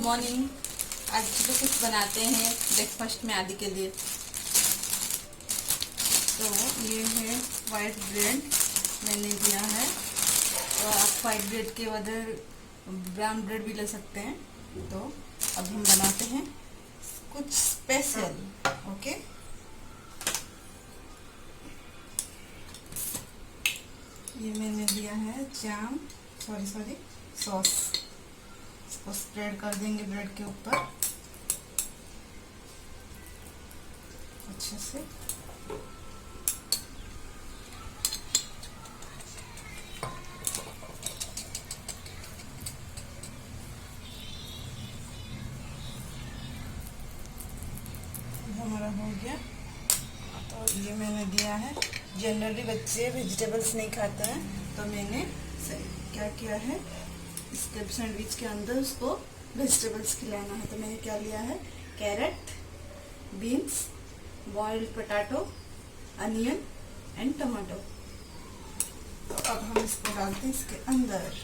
Morning. आज तो कुछ बनाते हैं ब्रेकफास्ट में आदि के लिए। तो ये है वाइट ब्रेड मैंने लिया है। तो आप वाइट ब्रेड के बदले ब्राउन ब्रेड भी ले सकते हैं। तो अब हम बनाते हैं कुछ स्पेशल। ओके, ये मैंने लिया है जाम सॉरी सॉस। इसको स्प्रेड कर देंगे ब्रेड के ऊपर अच्छे से। हमारा हो गया। तो ये मैंने दिया है। जनरली बच्चे वेजिटेबल्स नहीं खाते हैं, तो मैंने क्या किया है, इसके सैंडविच के अंदर उसको वेजिटेबल्स खिलाना है। तो मैंने क्या लिया है, carrot, beans, boiled potato, onion and tomato. तो अब हम इसको डालते हैं इसके अंदर।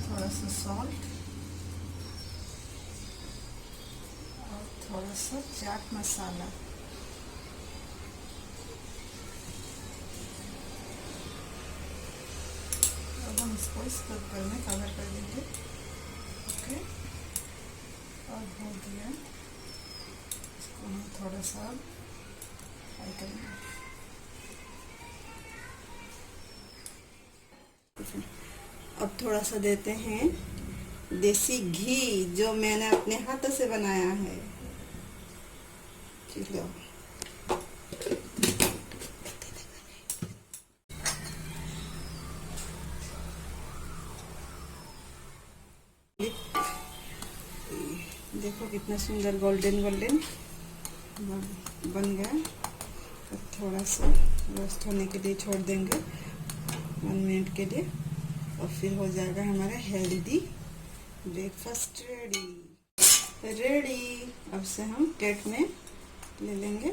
थोड़ा सा सॉल्ट और थोड़ा सा चाट मसाला। अब हम इसको इस कुकर में कवर कर देंगे। ओके, और हो गया। इसको हम थोड़ा सा फ्राई करेंगे। अब थोड़ा सा देते हैं देसी घी, जो मैंने अपने हाथों से बनाया है। चलो, देखो कितना सुंदर गोल्डन बन गया। तो थोड़ा सा रोस्ट होने के लिए छोड़ देंगे 1 मिनट के लिए, और फिर हो जाएगा हमारा हेल्दी ब्रेकफास्ट रेडी। अब से हम प्लेट में ले लेंगे।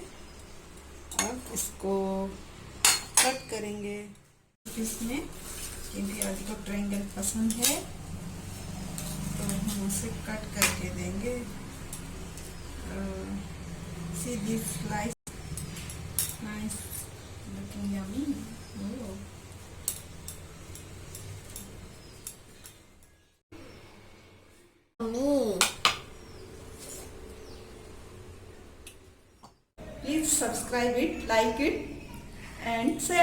अब इसको कट करेंगे इसमें, क्योंकि आज को ट्रायंगल पसंद है, तो हम उसे कट करके देंगे। See this slice, nice looking, yummy. Please subscribe it, like it and share.